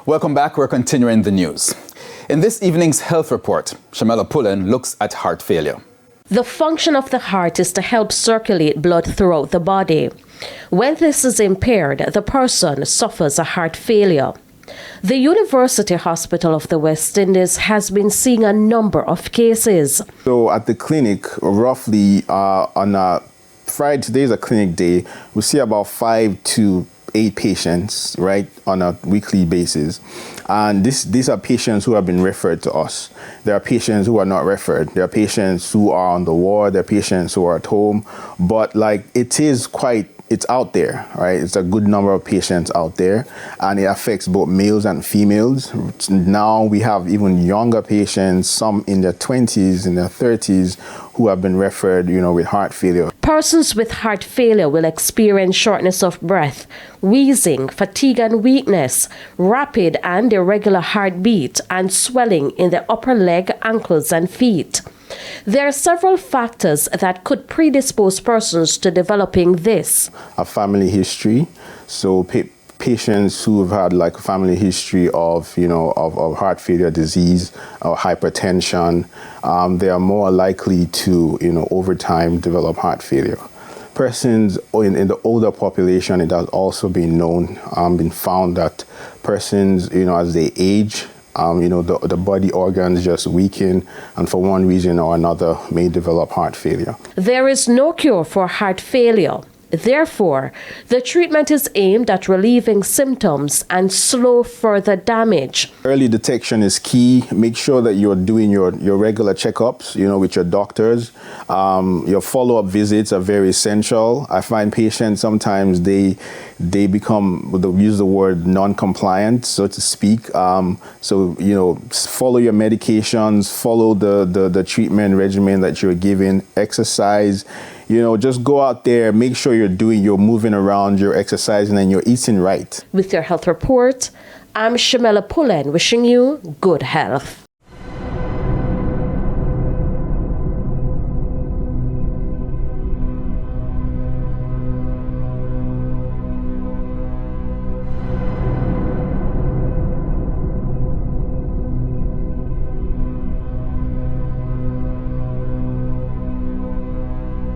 Welcome back. We're continuing the news. In this evening's health report, Shamela Pullen looks at heart failure. The function of the heart is to help circulate blood throughout the body. When this is impaired, the person suffers a heart failure. The University Hospital of the West Indies has been seeing a number of cases. So at the clinic, roughly on a Friday, today is a clinic day, we see about 5 to 8 patients, right, on a weekly basis. And these are patients who have been referred to us. There are patients who are not referred. There are patients who are on the ward. There are patients who are at home. But it's out there, right? It's a good number of patients out there, and it affects both males and females. Now we have even younger patients, some in their 20s, in their 30s, who have been referred, with heart failure. Persons with heart failure will experience shortness of breath, wheezing, fatigue and weakness, rapid and irregular heartbeat, and swelling in the upper leg, ankles, and feet. There are several factors that could predispose persons to developing this. A family history. So patients who have had like a family history of heart failure disease or hypertension, they are more likely to, over time develop heart failure. Persons in the older population, it has also been been found that persons, as they age, the body organs just weaken, and for one reason or another may develop heart failure. There is no cure for heart failure. Therefore, the treatment is aimed at relieving symptoms and slow further damage. Early detection is key. Make sure that you're doing your regular checkups, with your doctors. Your follow-up visits are very essential. I find patients sometimes they become, they'll use the word non-compliant, so to speak. Follow your medications, follow the treatment regimen that you're given, exercise. Just go out there, make sure you're moving around, you're exercising, and you're eating right. With your health report, I'm Shamela Pullen, wishing you good health.